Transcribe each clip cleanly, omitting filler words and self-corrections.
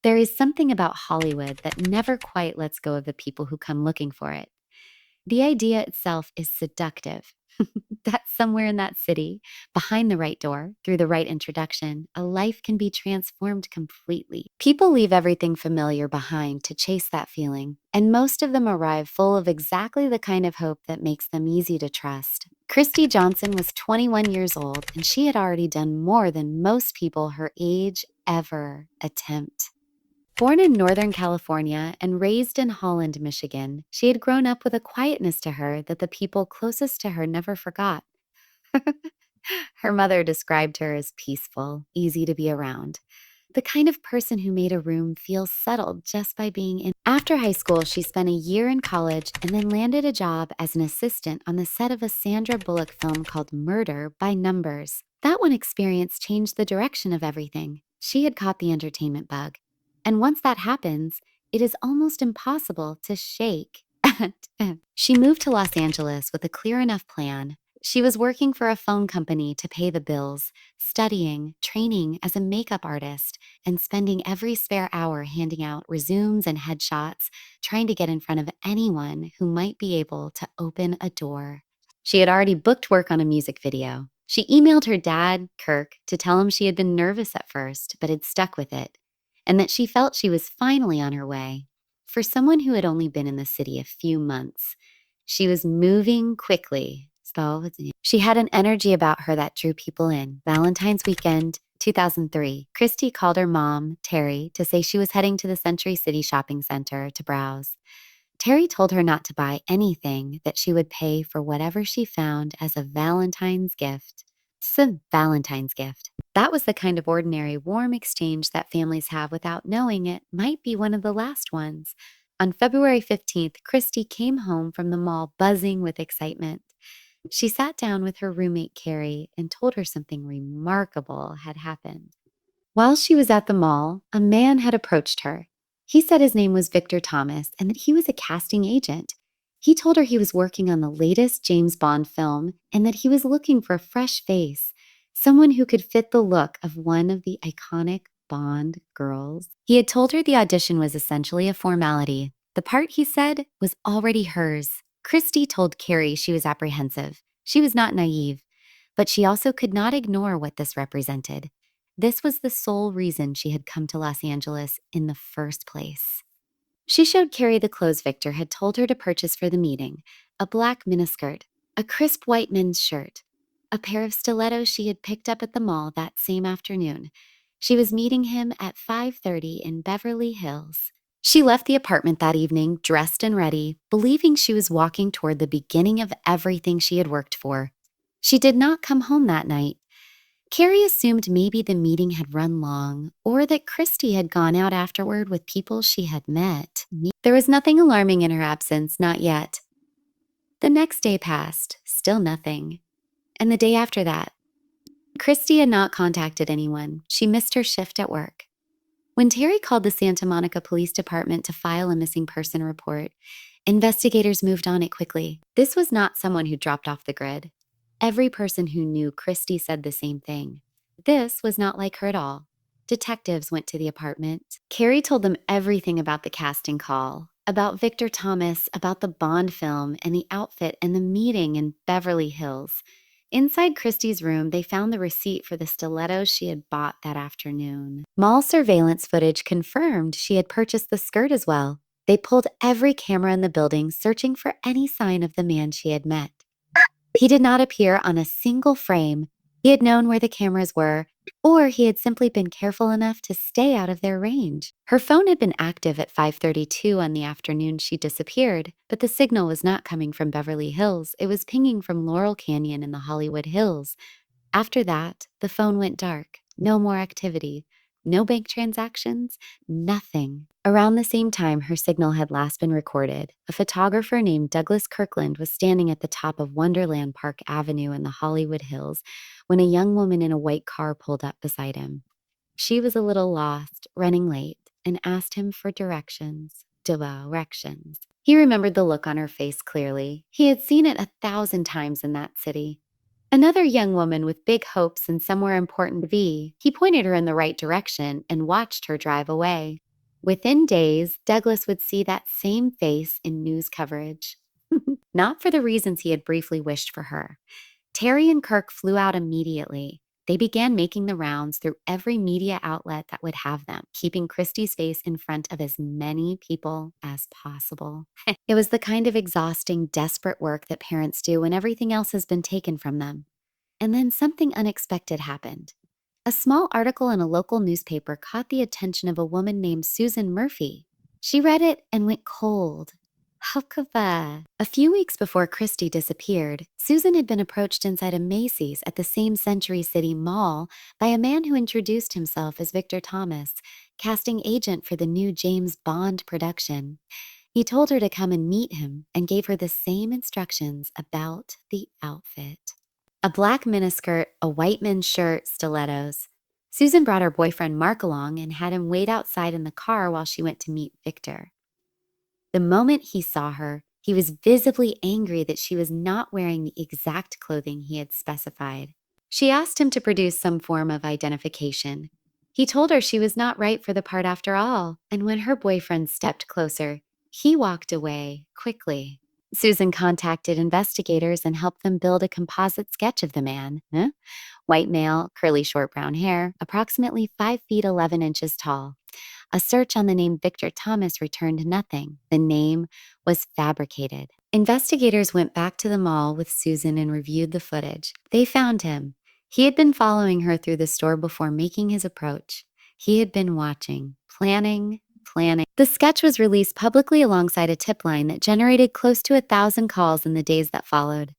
There is something about Hollywood that never quite lets go of the people who come looking for it. The idea itself is seductive. That somewhere in that city, behind the right door, through the right introduction, a life can be transformed completely. People leave everything familiar behind to chase that feeling, and most of them arrive full of exactly the kind of hope that makes them easy to trust. Kristi Johnson was 21 years old, and she had already done more than most people her age ever attempt. Born in Northern California and raised in Holland, Michigan, she had grown up with a quietness to her that the people closest to her never forgot. Her mother described her as peaceful, easy to be around, the kind of person who made a room feel settled just by being in. After high school, she spent a year in college and then landed a job as an assistant on the set of a Sandra Bullock film called Murder by Numbers. That one experience changed the direction of everything. She had caught the entertainment bug. And once that happens, it is almost impossible to shake. She moved to Los Angeles with a clear enough plan. She was working for a phone company to pay the bills, studying, training as a makeup artist, and spending every spare hour handing out resumes and headshots, trying to get in front of anyone who might be able to open a door. She had already booked work on a music video. She emailed her dad, Kirk, to tell him she had been nervous at first, but had stuck with it, and that she felt she was finally on her way. For someone who had only been in the city a few months, she was moving quickly. So she had an energy about her that drew people in. Valentine's weekend, 2003, Kristi called her mom, Terry, to say she was heading to the Century City shopping center to browse. Terry told her not to buy anything, that she would pay for whatever she found as a Valentine's gift. Some Valentine's gift. That was the kind of ordinary, warm exchange that families have without knowing it might be one of the last ones. On February 15th, Kristi came home from the mall buzzing with excitement. She sat down with her roommate, Carrie, and told her something remarkable had happened. While she was at the mall, a man had approached her. He said his name was Victor Thomas and that he was a casting agent. He told her he was working on the latest James Bond film and that he was looking for a fresh face, someone who could fit the look of one of the iconic Bond girls. He had told her the audition was essentially a formality. The part, he said, was already hers. Kristi told Carrie she was apprehensive. She was not naive, but she also could not ignore what this represented. This was the sole reason she had come to Los Angeles in the first place. She showed Carrie the clothes Victor had told her to purchase for the meeting: a black miniskirt, a crisp white men's shirt, a pair of stilettos she had picked up at the mall that same afternoon. She was meeting him at 5:30 in Beverly Hills. She left the apartment that evening, dressed and ready, believing she was walking toward the beginning of everything she had worked for. She did not come home that night. Carrie assumed maybe the meeting had run long, or that Kristi had gone out afterward with people she had met. There was nothing alarming in her absence, not yet. The next day passed, still nothing. And the day after that, Kristi had not contacted anyone. She missed her shift at work. When Terry called the Santa Monica Police Department to file a missing person report, investigators moved on it quickly. This was not someone who dropped off the grid. Every person who knew Kristi said the same thing. This was not like her at all. Detectives went to the apartment. Carrie told them everything about the casting call, about Victor Thomas, about the Bond film and the outfit and the meeting in Beverly Hills. Inside Kristi's room, they found the receipt for the stilettos she had bought that afternoon. Mall surveillance footage confirmed she had purchased the skirt as well. They pulled every camera in the building, searching for any sign of the man she had met. He did not appear on a single frame. He had known where the cameras were, or he had simply been careful enough to stay out of their range. Her phone had been active at 5:32 on the afternoon she disappeared, but the signal was not coming from Beverly Hills. It was pinging from Laurel Canyon in the Hollywood Hills. After that, the phone went dark. No more activity. No bank transactions. Nothing. Around the same time her signal had last been recorded, a photographer named Douglas Kirkland was standing at the top of Wonderland Park Avenue in the Hollywood Hills when a young woman in a white car pulled up beside him. She was a little lost, running late, and asked him for directions. Directions. He remembered the look on her face clearly. He had seen it 1,000 times in that city. Another young woman with big hopes and somewhere important to be. He pointed her in the right direction and watched her drive away. Within days, Douglas would see that same face in news coverage. Not for the reasons he had briefly wished for her. Terry and Kirk flew out immediately. They began making the rounds through every media outlet that would have them, keeping Kristi's face in front of as many people as possible. It was the kind of exhausting, desperate work that parents do when everything else has been taken from them. And then something unexpected happened. A small article in a local newspaper caught the attention of a woman named Susan Murphy. She read it and went cold. Huckabah. A few weeks before Kristi disappeared, Susan had been approached inside a Macy's at the same Century City Mall by a man who introduced himself as Victor Thomas, casting agent for the new James Bond production. He told her to come and meet him and gave her the same instructions about the outfit. A black miniskirt, a white men's shirt, stilettos. Susan brought her boyfriend Mark along and had him wait outside in the car while she went to meet Victor. The moment he saw her, he was visibly angry that she was not wearing the exact clothing he had specified. She asked him to produce some form of identification. He told her she was not right for the part after all, and when her boyfriend stepped closer, he walked away quickly. Susan contacted investigators and helped them build a composite sketch of the man. White male, curly short brown hair, approximately 5 feet 11 inches tall. A search on the name Victor Thomas returned nothing. The name was fabricated. Investigators went back to the mall with Susan and reviewed the footage. They found him. He had been following her through the store before making his approach. He had been watching, planning. The sketch was released publicly alongside a tip line that generated close to 1,000 calls in the days that followed.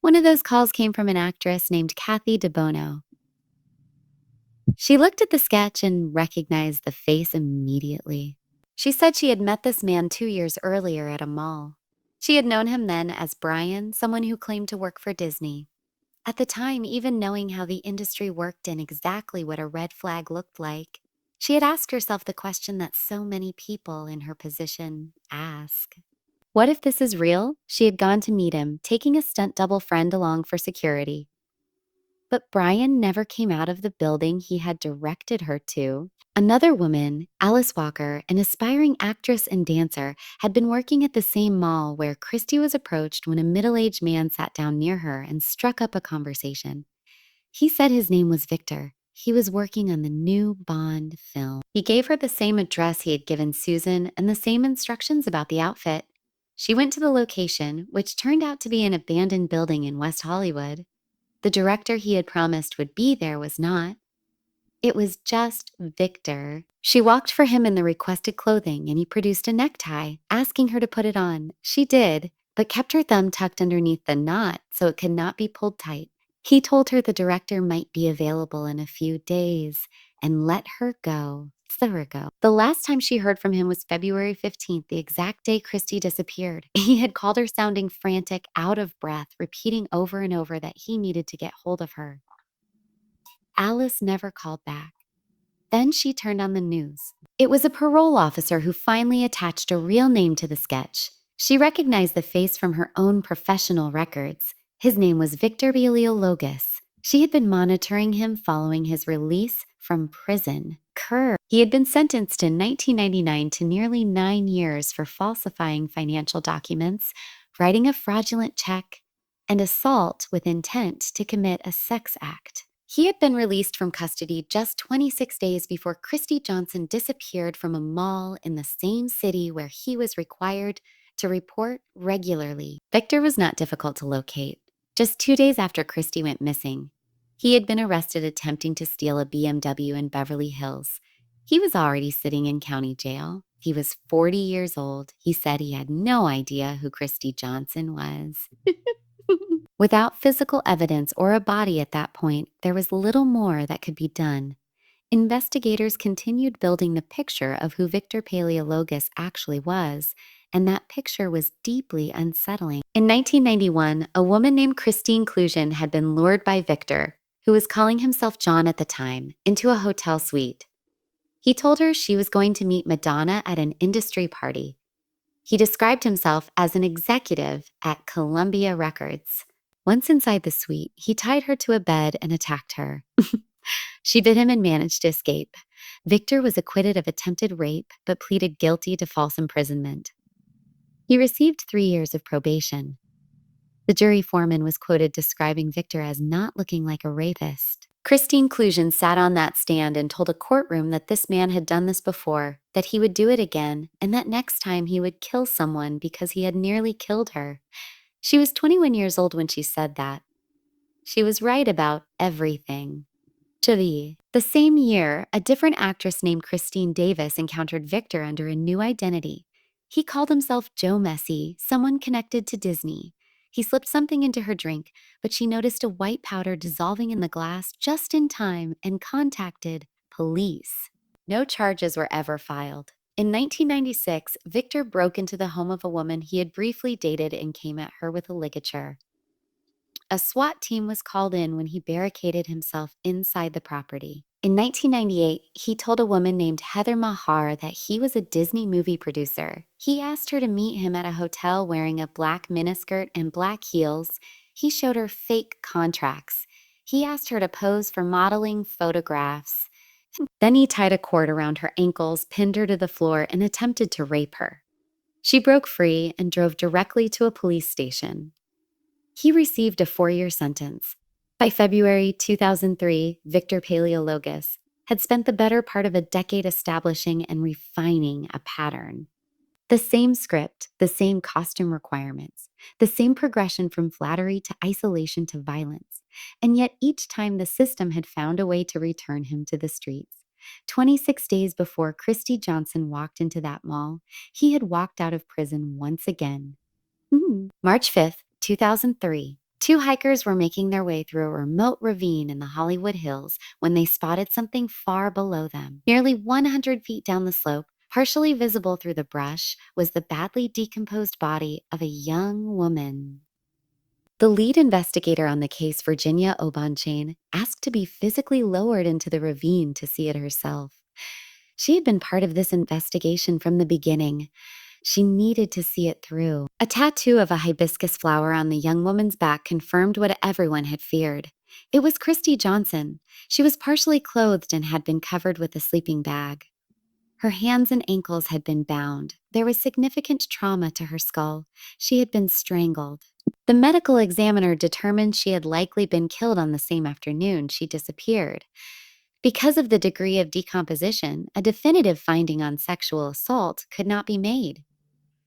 One of those calls came from an actress named Kathy DeBono. She looked at the sketch and recognized the face immediately. She said she had met this man 2 years earlier at a mall. She had known him then as Brian, someone who claimed to work for Disney. At the time, even knowing how the industry worked and exactly what a red flag looked like, she had asked herself the question that so many people in her position ask. What if this is real? She had gone to meet him, taking a stunt double friend along for security. But Brian never came out of the building he had directed her to. Another woman, Alice Walker, an aspiring actress and dancer, had been working at the same mall where Kristi was approached when a middle-aged man sat down near her and struck up a conversation. He said his name was Victor. He was working on the new Bond film. He gave her the same address he had given Susan and the same instructions about the outfit. She went to the location, which turned out to be an abandoned building in West Hollywood. The director he had promised would be there was not. It was just Victor. She walked for him in the requested clothing, and he produced a necktie, asking her to put it on. She did, but kept her thumb tucked underneath the knot so it could not be pulled tight. He told her the director might be available in a few days and let her go. The last time she heard from him was February 15th, the exact day Kristi disappeared. He had called her sounding frantic, out of breath, repeating over and over that he needed to get hold of her. Alice never called back. Then she turned on the news. It was a parole officer who finally attached a real name to the sketch. She recognized the face from her own professional records. His name was Victor Paleologus. She had been monitoring him following his release from prison. He had been sentenced in 1999 to nearly 9 years for falsifying financial documents, writing a fraudulent check, and assault with intent to commit a sex act. He had been released from custody just 26 days before Kristi Johnson disappeared from a mall in the same city where he was required to report regularly. Victor was not difficult to locate. Just 2 days after Kristi went missing, he had been arrested attempting to steal a BMW in Beverly Hills. He was already sitting in county jail. He was 40 years old. He said he had no idea who Kristi Johnson was. Without physical evidence or a body at that point, there was little more that could be done. Investigators continued building the picture of who Victor Paleologus actually was, and that picture was deeply unsettling. In 1991, a woman named Kristi Inclusion had been lured by Victor, who was calling himself John at the time, into a hotel suite. He told her she was going to meet Madonna at an industry party. He described himself as an executive at Columbia Records. Once inside the suite, he tied her to a bed and attacked her. She bit him and managed to escape. Victor was acquitted of attempted rape but pleaded guilty to false imprisonment. He received 3 years of probation. The jury foreman was quoted describing Victor as not looking like a rapist. Christine Clusion sat on that stand and told a courtroom that this man had done this before, that he would do it again, and that next time he would kill someone because he had nearly killed her. She was 21 years old when she said that. She was right about everything. The same year, a different actress named Christine Davis encountered Victor under a new identity. He called himself Joe Messi, someone connected to Disney. He slipped something into her drink, but she noticed a white powder dissolving in the glass just in time and contacted police. No charges were ever filed. In 1996, Victor broke into the home of a woman he had briefly dated and came at her with a ligature. A SWAT team was called in when he barricaded himself inside the property. In 1998, he told a woman named Heather Mahar that he was a Disney movie producer. He asked her to meet him at a hotel wearing a black miniskirt and black heels. He showed her fake contracts. He asked her to pose for modeling photographs. Then he tied a cord around her ankles, pinned her to the floor, and attempted to rape her. She broke free and drove directly to a police station. He received a 4-year sentence. By February 2003, Victor Paleologus had spent the better part of a decade establishing and refining a pattern. The same script, the same costume requirements, the same progression from flattery to isolation to violence. And yet each time the system had found a way to return him to the streets. 26 days before Kristi Johnson walked into that mall, he had walked out of prison once again. March 5th, 2003. Two hikers were making their way through a remote ravine in the Hollywood Hills when they spotted something far below them. Nearly 100 feet down the slope, partially visible through the brush, was the badly decomposed body of a young woman. The lead investigator on the case, Virginia Obonchain, asked to be physically lowered into the ravine to see it herself. She had been part of this investigation from the beginning. She needed to see it through. A tattoo of a hibiscus flower on the young woman's back confirmed what everyone had feared. It was Kristi Johnson. She was partially clothed and had been covered with a sleeping bag. Her hands and ankles had been bound. There was significant trauma to her skull. She had been strangled. The medical examiner determined she had likely been killed on the same afternoon she disappeared. Because of the degree of decomposition, a definitive finding on sexual assault could not be made.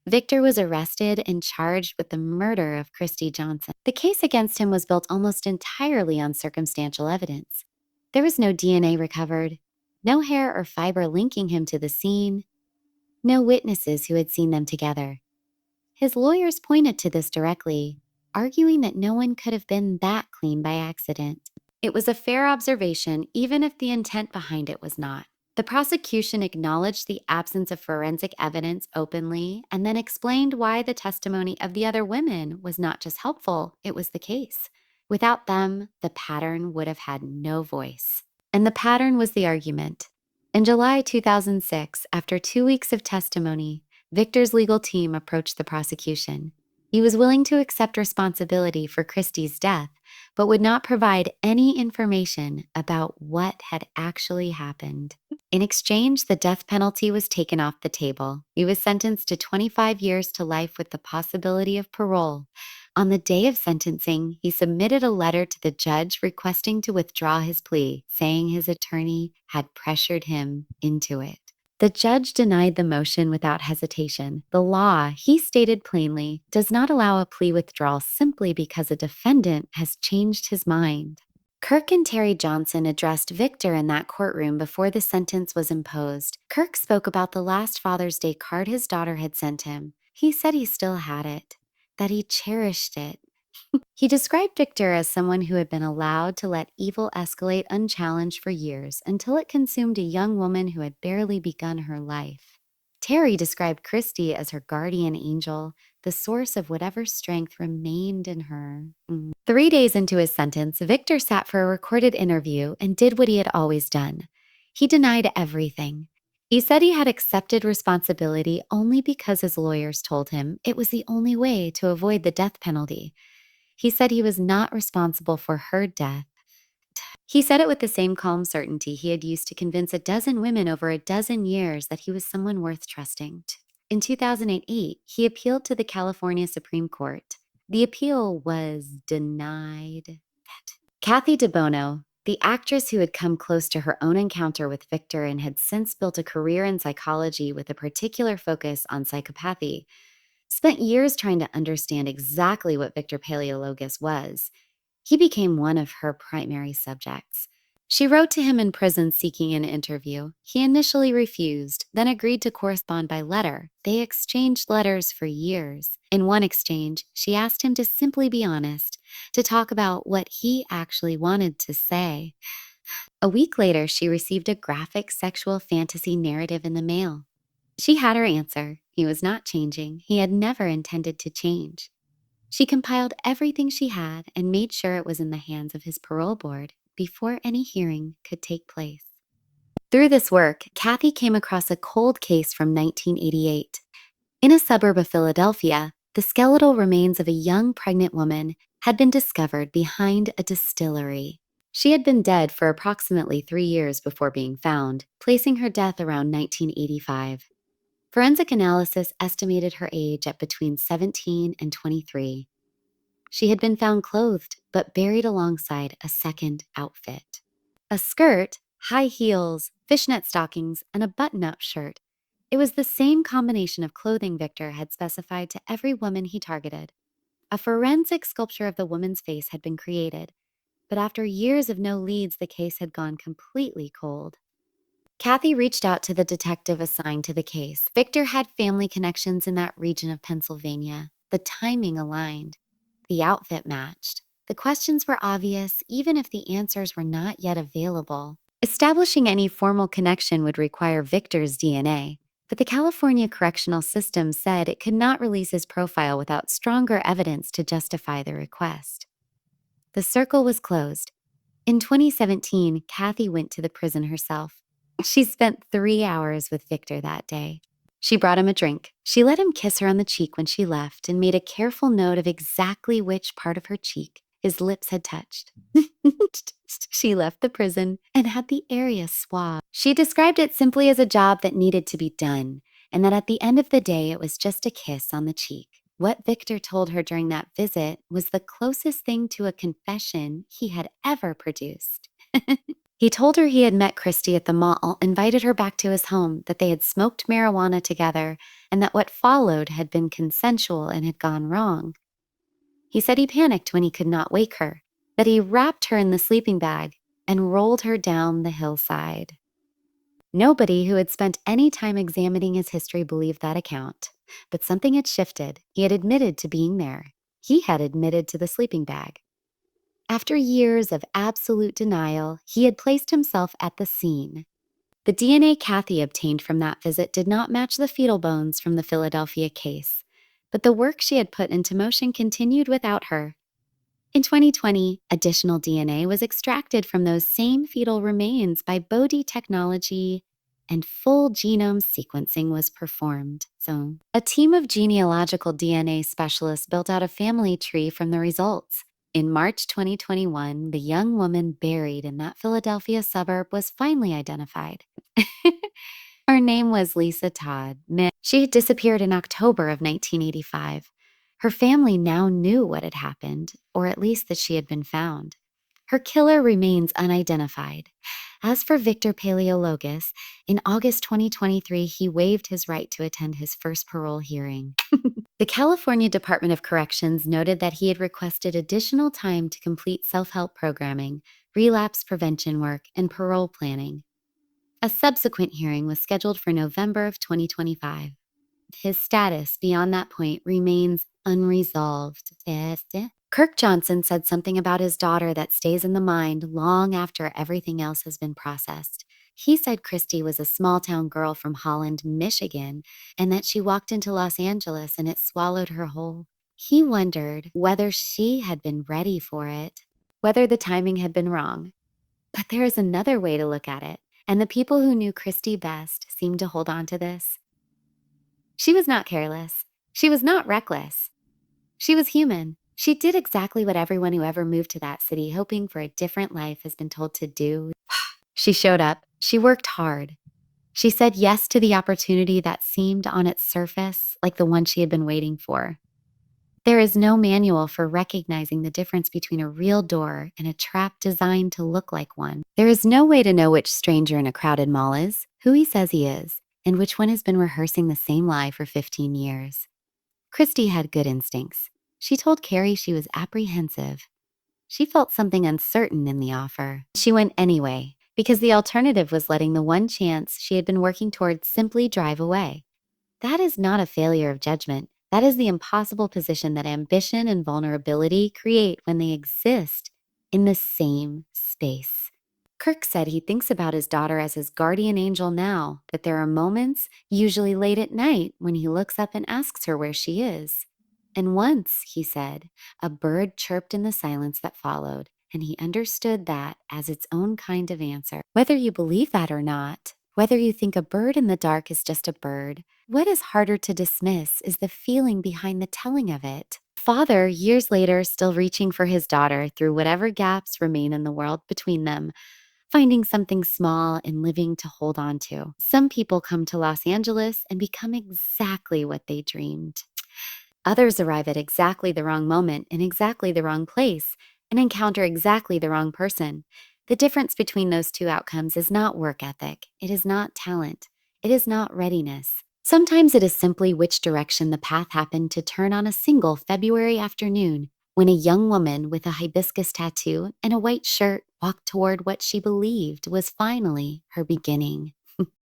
Victor was arrested and charged with the murder of Kristi Johnson. The case against him was built almost entirely on circumstantial evidence. There was no DNA recovered, no hair or fiber linking him to the scene, no witnesses who had seen them together. His lawyers pointed to this directly, arguing that no one could have been that clean by accident. It was a fair observation, even if the intent behind it was not. The prosecution acknowledged the absence of forensic evidence openly and then explained why the testimony of the other women was not just helpful, it was the case. Without them, the pattern would have had no voice. And the pattern was the argument. In July 2006, after 2 weeks of testimony, Victor's legal team approached the prosecution. He was willing to accept responsibility for Kristi's death, but would not provide any information about what had actually happened. In exchange, the death penalty was taken off the table. He was sentenced to 25 years to life with the possibility of parole. On the day of sentencing, he submitted a letter to the judge requesting to withdraw his plea, saying his attorney had pressured him into it. The judge denied the motion without hesitation. The law, he stated plainly, does not allow a plea withdrawal simply because a defendant has changed his mind. Kirk and Terry Johnson addressed Victor in that courtroom before the sentence was imposed. Kirk spoke about the last Father's Day card his daughter had sent him. He said he still had it, that he cherished it. He described Victor as someone who had been allowed to let evil escalate unchallenged for years until it consumed a young woman who had barely begun her life. Terry described Kristi as her guardian angel, the source of whatever strength remained in her. 3 days into his sentence, Victor sat for a recorded interview and did what he had always done. He denied everything. He said he had accepted responsibility only because his lawyers told him it was the only way to avoid the death penalty. He said he was not responsible for her death. He said it with the same calm certainty he had used to convince a dozen women over a dozen years that he was someone worth trusting. In 2008, he appealed to the California Supreme Court. The appeal was denied. Kathy DeBono, the actress who had come close to her own encounter with Victor and had since built a career in psychology with a particular focus on psychopathy, spent years trying to understand exactly what Victor Paleologus was. He became one of her primary subjects. She wrote to him in prison seeking an interview. He initially refused, then agreed to correspond by letter. They exchanged letters for years. In one exchange, she asked him to simply be honest, to talk about what he actually wanted to say. A week later, she received a graphic sexual fantasy narrative in the mail. She had her answer. He was not changing. He had never intended to change. She compiled everything she had and made sure it was in the hands of his parole board before any hearing could take place. Through this work, Kathy came across a cold case from 1988. In a suburb of Philadelphia, the skeletal remains of a young pregnant woman had been discovered behind a distillery. She had been dead for approximately 3 years before being found, placing her death around 1985. Forensic analysis estimated her age at between 17 and 23. She had been found clothed, but buried alongside a second outfit. A skirt, high heels, fishnet stockings, and a button-up shirt. It was the same combination of clothing Victor had specified to every woman he targeted. A forensic sculpture of the woman's face had been created, but after years of no leads, the case had gone completely cold. Kathy reached out to the detective assigned to the case. Victor had family connections in that region of Pennsylvania. The timing aligned. The outfit matched. The questions were obvious, even if the answers were not yet available. Establishing any formal connection would require Victor's DNA, but the California correctional system said it could not release his profile without stronger evidence to justify the request. The circle was closed. In 2017, Kathy went to the prison herself. She spent 3 hours with Victor that day. She brought him a drink. She let him kiss her on the cheek when she left and made a careful note of exactly which part of her cheek his lips had touched. She left the prison and had the area swabbed. She described it simply as a job that needed to be done, and that at the end of the day it was just a kiss on the cheek. What Victor told her during that visit was the closest thing to a confession he had ever produced. He told her he had met Kristi at the mall, invited her back to his home, that they had smoked marijuana together, and that what followed had been consensual and had gone wrong. He said he panicked when he could not wake her, that he wrapped her in the sleeping bag and rolled her down the hillside. Nobody who had spent any time examining his history believed that account, but something had shifted. He had admitted to being there. He had admitted to the sleeping bag. After years of absolute denial, he had placed himself at the scene. The DNA Kathy obtained from that visit did not match the fetal bones from the Philadelphia case, but the work she had put into motion continued without her. In 2020, additional DNA was extracted from those same fetal remains by Bodhi technology, and full genome sequencing was performed. So, a team of genealogical DNA specialists built out a family tree from the results. In March 2021, the young woman buried in that Philadelphia suburb was finally identified. Her name was Lisa Todd. She had disappeared in October of 1985. Her family now knew what had happened, or at least that she had been found. Her killer remains unidentified. As for Victor Paleologus, in August 2023, he waived his right to attend his first parole hearing. The California Department of Corrections noted that he had requested additional time to complete self-help programming, relapse prevention work, and parole planning. A subsequent hearing was scheduled for November of 2025. His status beyond that point remains unresolved. Kirk Johnson said something about his daughter that stays in the mind long after everything else has been processed. He said Kristi was a small-town girl from Holland, Michigan, and that she walked into Los Angeles and it swallowed her whole. He wondered whether she had been ready for it, whether the timing had been wrong. But there is another way to look at it, and the people who knew Kristi best seemed to hold on to this. She was not careless. She was not reckless. She was human. She did exactly what everyone who ever moved to that city hoping for a different life has been told to do. She showed up. She worked hard. She said yes to the opportunity that seemed on its surface like the one she had been waiting for. There is no manual for recognizing the difference between a real door and a trap designed to look like one. There is no way to know which stranger in a crowded mall is, who he says he is, and which one has been rehearsing the same lie for 15 years. Kristi had good instincts. She told Carrie she was apprehensive. She felt something uncertain in the offer. She went anyway, because the alternative was letting the one chance she had been working towards simply drive away. That is not a failure of judgment. That is the impossible position that ambition and vulnerability create when they exist in the same space. Kirk said he thinks about his daughter as his guardian angel now, that there are moments, usually late at night, when he looks up and asks her where she is. And once, he said, a bird chirped in the silence that followed, and he understood that as its own kind of answer. Whether you believe that or not, whether you think a bird in the dark is just a bird, what is harder to dismiss is the feeling behind the telling of it. Father, years later, still reaching for his daughter through whatever gaps remain in the world between them, finding something small and living to hold on to. Some people come to Los Angeles and become exactly what they dreamed. Others arrive at exactly the wrong moment in exactly the wrong place and encounter exactly the wrong person. The difference between those two outcomes is not work ethic. It is not talent. It is not readiness. Sometimes it is simply which direction the path happened to turn on a single February afternoon when a young woman with a hibiscus tattoo and a white shirt walked toward what she believed was finally her beginning.